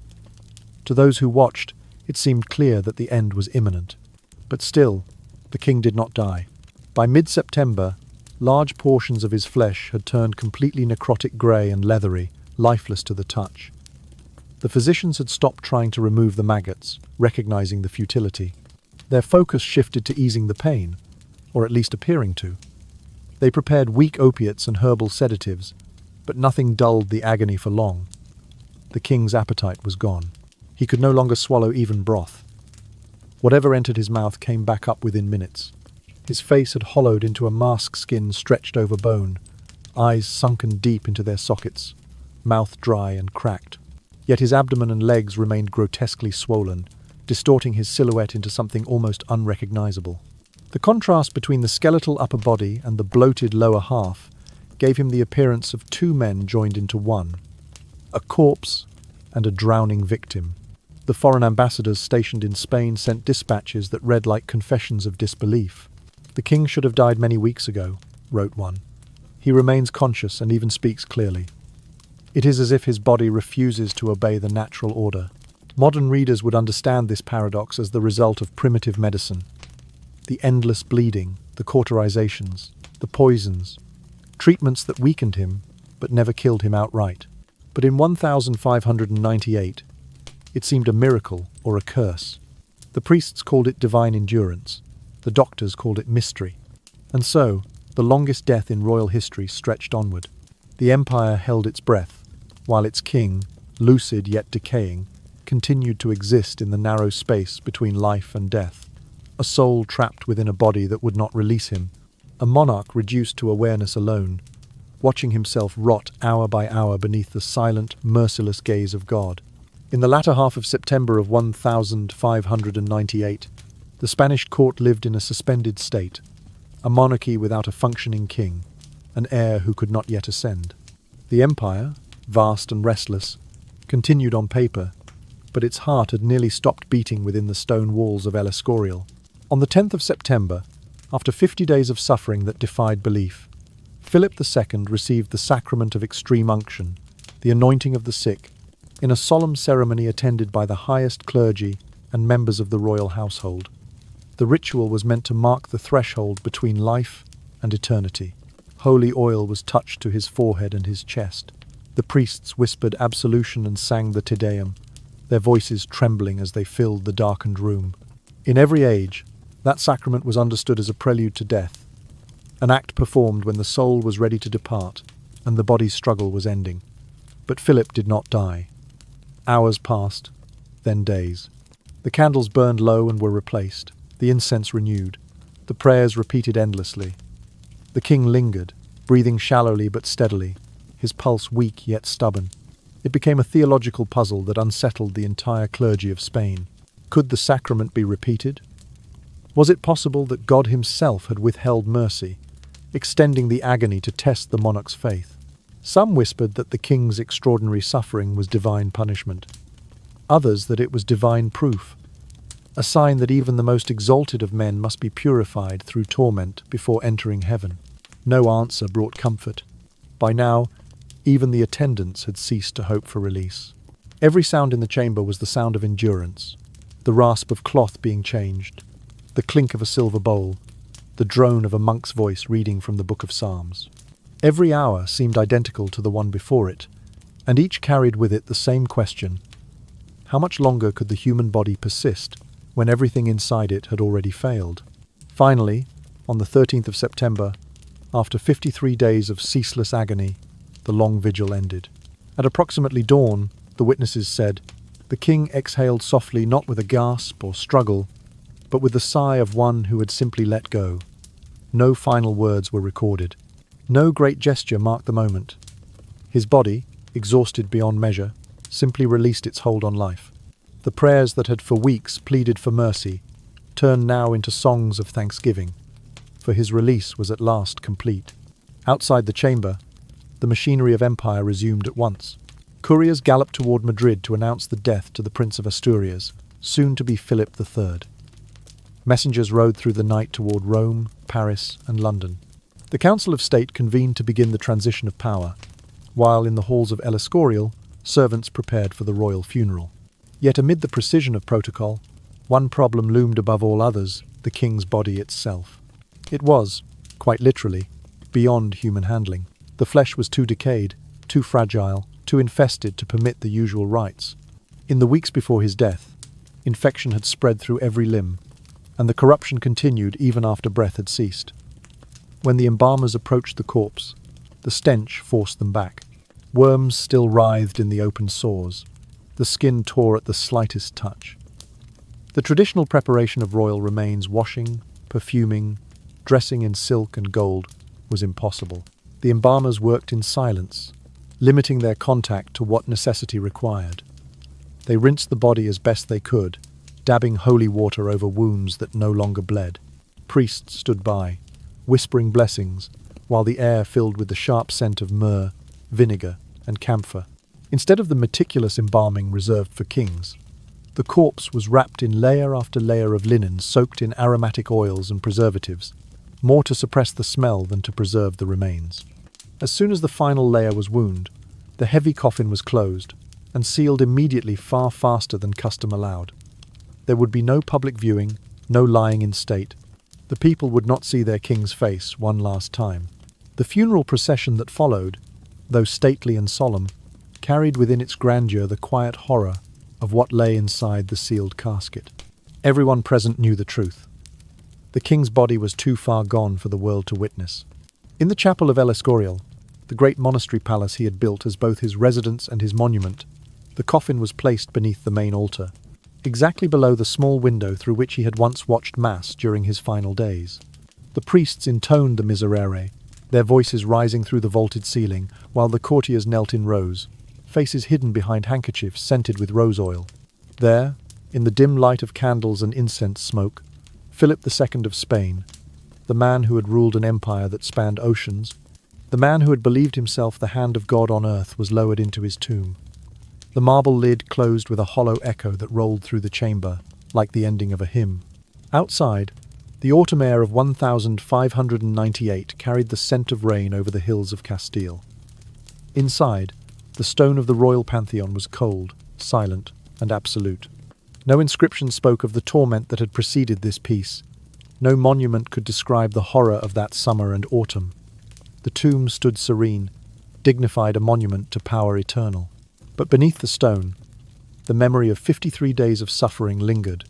To those who watched, it seemed clear that the end was imminent. But still, the king did not die. By mid-September, large portions of his flesh had turned completely necrotic grey and leathery, lifeless to the touch. The physicians had stopped trying to remove the maggots, recognizing the futility. Their focus shifted to easing the pain, or at least appearing to. They prepared weak opiates and herbal sedatives, but nothing dulled the agony for long. The king's appetite was gone. He could no longer swallow even broth. Whatever entered his mouth came back up within minutes. His face had hollowed into a mask skin stretched over bone, eyes sunken deep into their sockets, mouth dry and cracked. Yet his abdomen and legs remained grotesquely swollen, distorting his silhouette into something almost unrecognizable. The contrast between the skeletal upper body and the bloated lower half gave him the appearance of two men joined into one, a corpse and a drowning victim. The foreign ambassadors stationed in Spain sent dispatches that read like confessions of disbelief. "The king should have died many weeks ago," wrote one. "He remains conscious and even speaks clearly. It is as if his body refuses to obey the natural order." Modern readers would understand this paradox as the result of primitive medicine. The endless bleeding, the cauterizations, the poisons, treatments that weakened him but never killed him outright. But in 1598, it seemed a miracle or a curse. The priests called it divine endurance. The doctors called it mystery. And so, the longest death in royal history stretched onward. The empire held its breath, while its king, lucid yet decaying, continued to exist in the narrow space between life and death. A soul trapped within a body that would not release him. A monarch reduced to awareness alone, watching himself rot hour by hour beneath the silent, merciless gaze of God. In the latter half of September of 1598, the Spanish court lived in a suspended state, a monarchy without a functioning king, an heir who could not yet ascend. The empire, vast and restless, continued on paper, but its heart had nearly stopped beating within the stone walls of El Escorial. On the 10th of September, after 50 days of suffering that defied belief, Philip II received the sacrament of extreme unction, the anointing of the sick, in a solemn ceremony attended by the highest clergy and members of the royal household. The ritual was meant to mark the threshold between life and eternity. Holy oil was touched to his forehead and his chest. The priests whispered absolution and sang the Te Deum, their voices trembling as they filled the darkened room. In every age, that sacrament was understood as a prelude to death, an act performed when the soul was ready to depart and the body's struggle was ending. But Philip did not die. Hours passed, then days. The candles burned low and were replaced, the incense renewed, the prayers repeated endlessly. The king lingered, breathing shallowly but steadily, his pulse weak yet stubborn. It became a theological puzzle that unsettled the entire clergy of Spain. Could the sacrament be repeated? Was it possible that God himself had withheld mercy, extending the agony to test the monarch's faith? Some whispered that the king's extraordinary suffering was divine punishment. Others that it was divine proof, a sign that even the most exalted of men must be purified through torment before entering heaven. No answer brought comfort. By now, even the attendants had ceased to hope for release. Every sound in the chamber was the sound of endurance, the rasp of cloth being changed, the clink of a silver bowl, the drone of a monk's voice reading from the Book of Psalms. Every hour seemed identical to the one before it, and each carried with it the same question: how much longer could the human body persist when everything inside it had already failed? Finally, on the 13th of September, after 53 days of ceaseless agony, the long vigil ended. At approximately dawn, the witnesses said, the king exhaled softly, not with a gasp or struggle, but with the sigh of one who had simply let go. No final words were recorded. No great gesture marked the moment. His body, exhausted beyond measure, simply released its hold on life. The prayers that had for weeks pleaded for mercy turned now into songs of thanksgiving, for his release was at last complete. Outside the chamber, the machinery of empire resumed at once. Couriers galloped toward Madrid to announce the death to the Prince of Asturias, soon to be Philip III. Messengers rode through the night toward Rome, Paris, and London. The Council of State convened to begin the transition of power. while in the halls of Escorial, servants prepared for the royal funeral. Yet amid the precision of protocol, one problem loomed above all others: the king's body itself. It was, quite literally, beyond human handling. The flesh was too decayed, too fragile, too infested to permit the usual rites. In the weeks before his death, infection had spread through every limb, and the corruption continued even after breath had ceased. When the embalmers approached the corpse, the stench forced them back. Worms still writhed in the open sores. The skin tore at the slightest touch. The traditional preparation of royal remains, washing, perfuming, dressing in silk and gold, was impossible. The embalmers worked in silence, limiting their contact to what necessity required. They rinsed the body as best they could, dabbing holy water over wounds that no longer bled. Priests stood by, whispering blessings, while the air filled with the sharp scent of myrrh, vinegar, and camphor. Instead of the meticulous embalming reserved for kings, the corpse was wrapped in layer after layer of linen soaked in aromatic oils and preservatives, more to suppress the smell than to preserve the remains. As soon as the final layer was wound, the heavy coffin was closed and sealed immediately, far faster than custom allowed. There would be no public viewing, no lying in state. The people would not see their king's face one last time. The funeral procession that followed, though stately and solemn, carried within its grandeur the quiet horror of what lay inside the sealed casket. Everyone present knew the truth. The king's body was too far gone for the world to witness. In the chapel of Escorial, the great monastery palace he had built as both his residence and his monument, the coffin was placed beneath the main altar, exactly below the small window through which he had once watched Mass during his final days. The priests intoned the Miserere, their voices rising through the vaulted ceiling, while the courtiers knelt in rows, faces hidden behind handkerchiefs scented with rose oil. There, in the dim light of candles and incense smoke, Philip II of Spain, the man who had ruled an empire that spanned oceans, the man who had believed himself the hand of God on earth, was lowered into his tomb. The marble lid closed with a hollow echo that rolled through the chamber, like the ending of a hymn. Outside, the autumn air of 1598 carried the scent of rain over the hills of Castile. Inside, the stone of the royal pantheon was cold, silent, and absolute. No inscription spoke of the torment that had preceded this peace. No monument could describe the horror of that summer and autumn. The tomb stood serene, dignified, a monument to power eternal. But beneath the stone, the memory of 53 days of suffering lingered,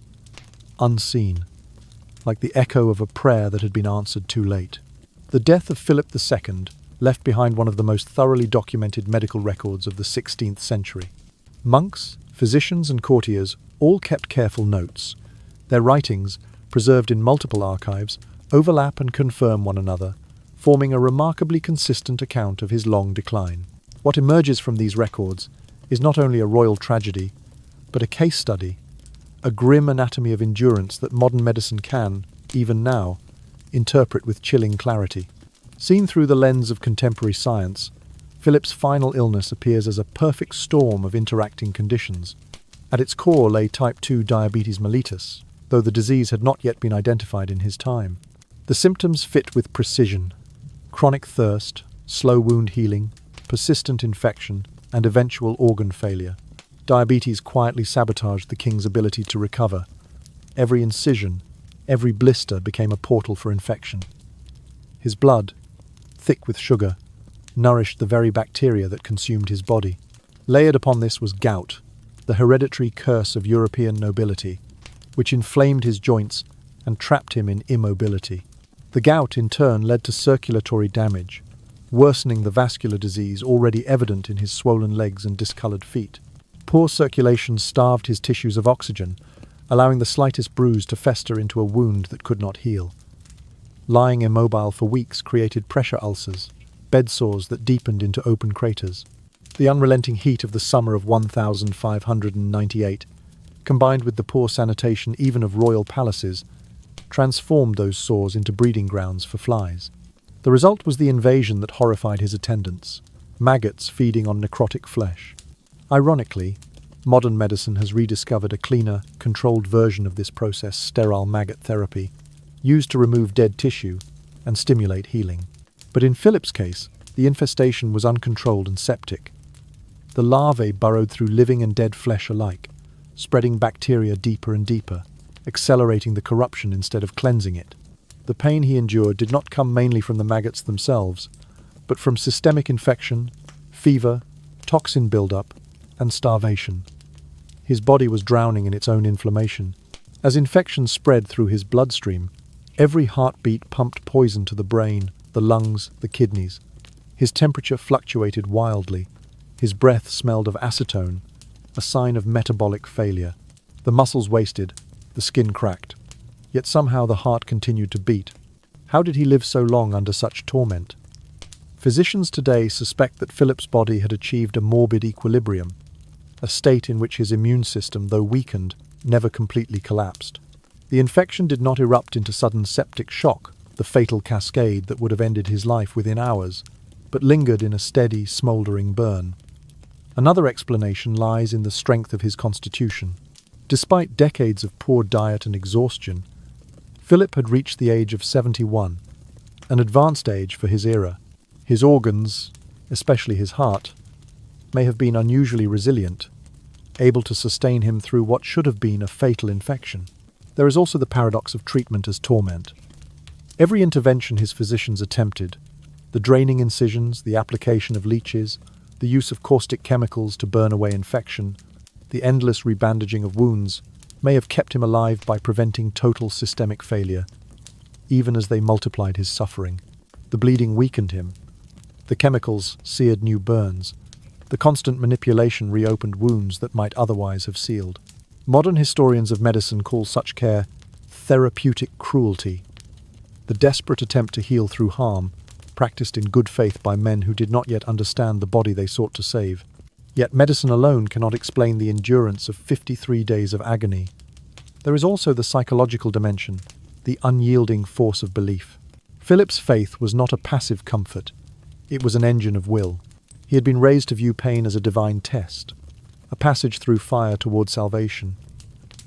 unseen, like the echo of a prayer that had been answered too late. The death of Philip II left behind one of the most thoroughly documented medical records of the 16th century. Monks, physicians, and courtiers all kept careful notes. Their writings, preserved in multiple archives, overlap and confirm one another, forming a remarkably consistent account of his long decline. What emerges from these records is not only a royal tragedy, but a case study, a grim anatomy of endurance that modern medicine can, even now, interpret with chilling clarity. Seen through the lens of contemporary science, Philip's final illness appears as a perfect storm of interacting conditions. At its core lay type 2 diabetes mellitus, though the disease had not yet been identified in his time. The symptoms fit with precision: chronic thirst, slow wound healing, persistent infection, and eventual organ failure. Diabetes quietly sabotaged the king's ability to recover. Every incision, every blister became a portal for infection. His blood, thick with sugar, nourished the very bacteria that consumed his body. Layered upon this was gout, the hereditary curse of European nobility, which inflamed his joints and trapped him in immobility. The gout, in turn, led to circulatory damage, worsening the vascular disease already evident in his swollen legs and discolored feet. Poor circulation starved his tissues of oxygen, allowing the slightest bruise to fester into a wound that could not heal. Lying immobile for weeks created pressure ulcers, bed sores that deepened into open craters. The unrelenting heat of the summer of 1598, combined with the poor sanitation even of royal palaces, transformed those sores into breeding grounds for flies. The result was the invasion that horrified his attendants, maggots feeding on necrotic flesh. Ironically, modern medicine has rediscovered a cleaner, controlled version of this process: sterile maggot therapy, used to remove dead tissue and stimulate healing. But in Philip's case, The infestation was uncontrolled and septic. The larvae burrowed through living and dead flesh alike, spreading bacteria deeper and deeper, accelerating the corruption instead of cleansing it. The pain he endured did not come mainly from the maggots themselves, but from systemic infection, fever, toxin buildup, and starvation. His body was drowning in its own inflammation. As infection spread through his bloodstream, every heartbeat pumped poison to the brain, the lungs, the kidneys. His temperature fluctuated wildly. His breath smelled of acetone, a sign of metabolic failure. The muscles wasted, the skin cracked. Yet somehow the heart continued to beat. How did he live so long under such torment? Physicians today suspect that Philip's body had achieved a morbid equilibrium, a state in which his immune system, though weakened, never completely collapsed. The infection did not erupt into sudden septic shock, the fatal cascade that would have ended his life within hours, but lingered in a steady, smouldering burn. Another explanation lies in the strength of his constitution. Despite decades of poor diet and exhaustion, Philip had reached the age of 71, an advanced age for his era. His organs, especially his heart, may have been unusually resilient, able to sustain him through what should have been a fatal infection. There is also the paradox of treatment as torment. Every intervention his physicians attempted, the draining incisions, the application of leeches, the use of caustic chemicals to burn away infection, the endless rebandaging of wounds, may have kept him alive by preventing total systemic failure, even as they multiplied his suffering. The bleeding weakened him. The chemicals seared new burns. The constant manipulation reopened wounds that might otherwise have sealed. Modern historians of medicine call such care therapeutic cruelty, the desperate attempt to heal through harm, practiced in good faith by men who did not yet understand the body they sought to save. Yet medicine alone cannot explain the endurance of 53 days of agony. There is also the psychological dimension, the unyielding force of belief. Philip's faith was not a passive comfort. It was an engine of will. He had been raised to view pain as a divine test, a passage through fire toward salvation.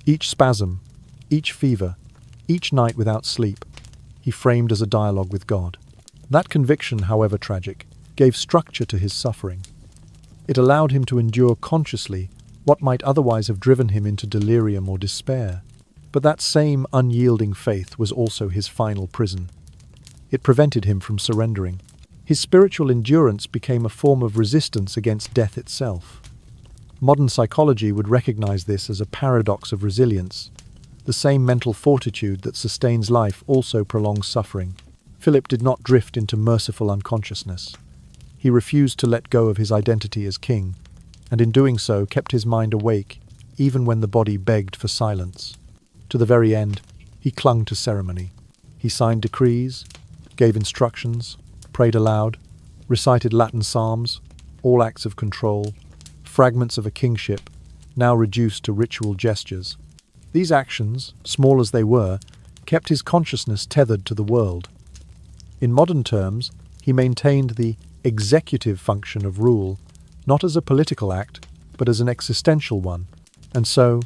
Each spasm, each fever, each night without sleep, he framed as a dialogue with God. That conviction, however tragic, gave structure to his suffering. It allowed him to endure consciously what might otherwise have driven him into delirium or despair. But that same unyielding faith was also his final prison. It prevented him from surrendering. His spiritual endurance became a form of resistance against death itself. Modern psychology would recognize this as a paradox of resilience. The same mental fortitude that sustains life also prolongs suffering. Philip did not drift into merciful unconsciousness. He refused to let go of his identity as king, and in doing so kept his mind awake, even when the body begged for silence. To the very end, he clung to ceremony. He signed decrees, gave instructions, prayed aloud, recited Latin psalms, all acts of control, fragments of a kingship, now reduced to ritual gestures. These actions, small as they were, kept his consciousness tethered to the world. In modern terms, he maintained the executive function of rule, not as a political act, but as an existential one. And so,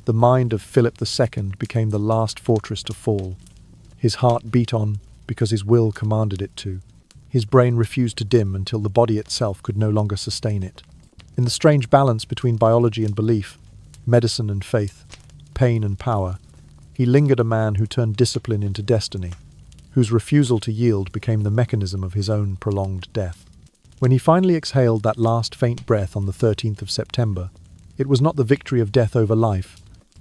the mind of Philip II became the last fortress to fall. His heart beat on because his will commanded it to. His brain refused to dim until the body itself could no longer sustain it. In the strange balance between biology and belief, medicine and faith, pain and power, he lingered a man who turned discipline into destiny, whose refusal to yield became the mechanism of his own prolonged death. When he finally exhaled that last faint breath on the 13th of September, it was not the victory of death over life,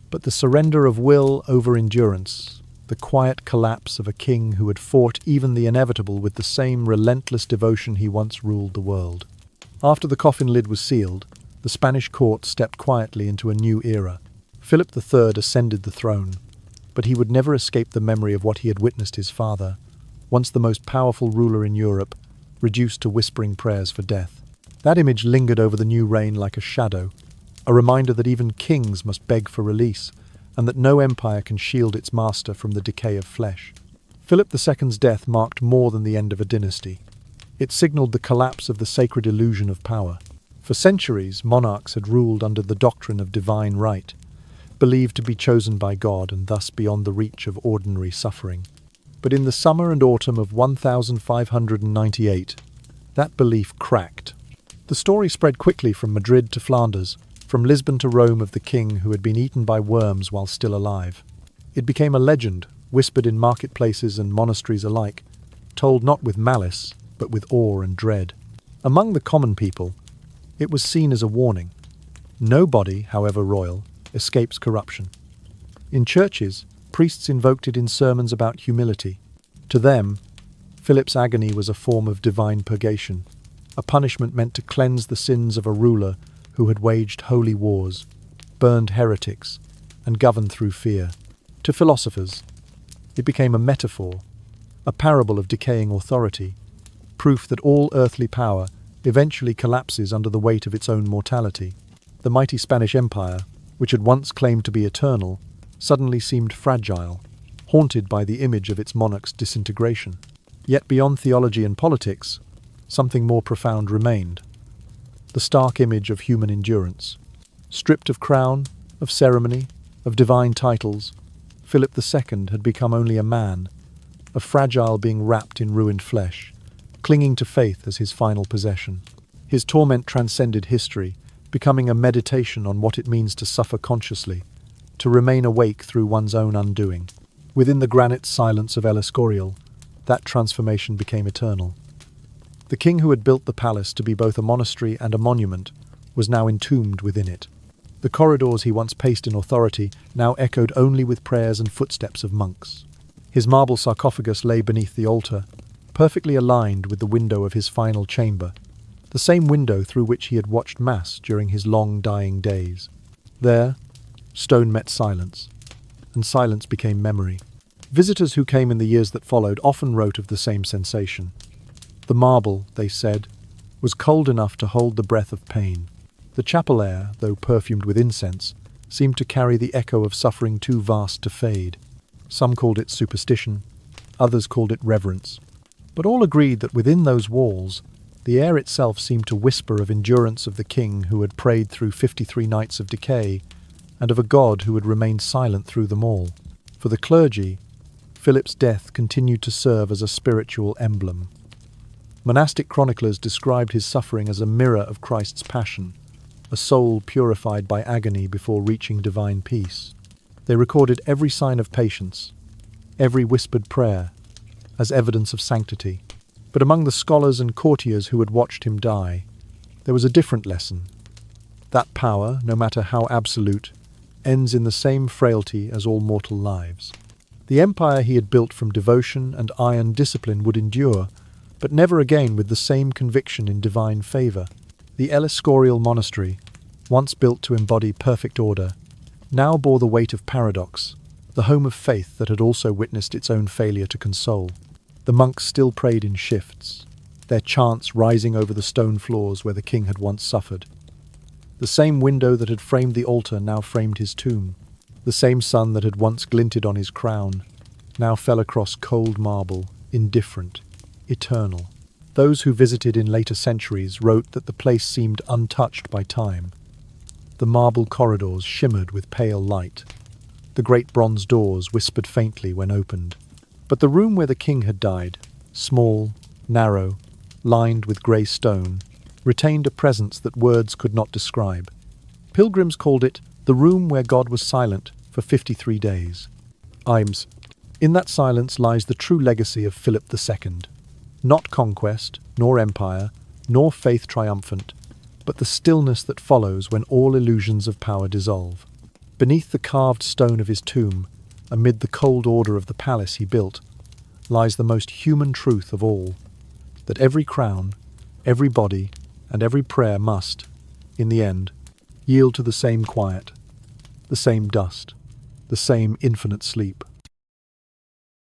but the surrender of will over endurance, the quiet collapse of a king who had fought even the inevitable with the same relentless devotion he once ruled the world. After the coffin lid was sealed, the Spanish court stepped quietly into a new era. Philip III ascended the throne, but he would never escape the memory of what he had witnessed his father, once the most powerful ruler in Europe, reduced to whispering prayers for death. That image lingered over the new reign like a shadow, a reminder that even kings must beg for release, and that no empire can shield its master from the decay of flesh. Philip II's death marked more than the end of a dynasty. It signaled the collapse of the sacred illusion of power. For centuries, monarchs had ruled under the doctrine of divine right, believed to be chosen by God and thus beyond the reach of ordinary suffering. But in the summer and autumn of 1598, That belief cracked. The story spread quickly from Madrid to Flanders, from Lisbon to Rome, of the king who had been eaten by worms while still alive. It became a legend, whispered in marketplaces and monasteries alike, told not with malice, but with awe and dread. Among the common people, it was seen as a warning. Nobody, however royal, escapes corruption. In churches, priests invoked it in sermons about humility. To them, Philip's agony was a form of divine purgation, a punishment meant to cleanse the sins of a ruler who had waged holy wars, burned heretics, and governed through fear. To philosophers, it became a metaphor, a parable of decaying authority, proof that all earthly power eventually collapses under the weight of its own mortality. The mighty Spanish Empire, which had once claimed to be eternal, suddenly seemed fragile, haunted by the image of its monarch's disintegration. Yet beyond theology and politics, something more profound remained. The stark image of human endurance. Stripped of crown, of ceremony, of divine titles, Philip II had become only a man, a fragile being wrapped in ruined flesh, clinging to faith as his final possession. His torment transcended history, becoming a meditation on what it means to suffer consciously, to remain awake through one's own undoing. Within the granite silence of El Escorial, that transformation became eternal. The king who had built the palace to be both a monastery and a monument was now entombed within it. The corridors he once paced in authority now echoed only with prayers and footsteps of monks. His marble sarcophagus lay beneath the altar, perfectly aligned with the window of his final chamber, the same window through which he had watched Mass during his long dying days. There, stone met silence, and silence became memory. Visitors who came in the years that followed often wrote of the same sensation. The marble, they said, was cold enough to hold the breath of pain. The chapel air, though perfumed with incense, seemed to carry the echo of suffering too vast to fade. Some called it superstition, others called it reverence. But all agreed that within those walls, the air itself seemed to whisper of endurance of the king who had prayed through 53 nights of decay, and of a God who had remained silent through them all. For the clergy, Philip's death continued to serve as a spiritual emblem. Monastic chroniclers described his suffering as a mirror of Christ's passion, a soul purified by agony before reaching divine peace. They recorded every sign of patience, every whispered prayer, as evidence of sanctity. But among the scholars and courtiers who had watched him die, there was a different lesson. That power, no matter how absolute, ends in the same frailty as all mortal lives. The empire he had built from devotion and iron discipline would endure, but never again with the same conviction in divine favour. The El Escorial monastery, once built to embody perfect order, now bore the weight of paradox, the home of faith that had also witnessed its own failure to console. The monks still prayed in shifts, their chants rising over the stone floors where the king had once suffered. The same window that had framed the altar now framed his tomb. The same sun that had once glinted on his crown now fell across cold marble, indifferent, eternal. Those who visited in later centuries wrote that the place seemed untouched by time. The marble corridors shimmered with pale light. The great bronze doors whispered faintly when opened. But the room where the king had died, small, narrow, lined with grey stone, retained a presence that words could not describe. Pilgrims called it the room where God was silent for 53 days. In that silence lies the true legacy of Philip II. Not conquest, nor empire, nor faith triumphant, but the stillness that follows when all illusions of power dissolve. Beneath the carved stone of his tomb, amid the cold order of the palace he built, lies the most human truth of all, that every crown, every body, and every prayer must, in the end, yield to the same quiet, the same dust, the same infinite sleep.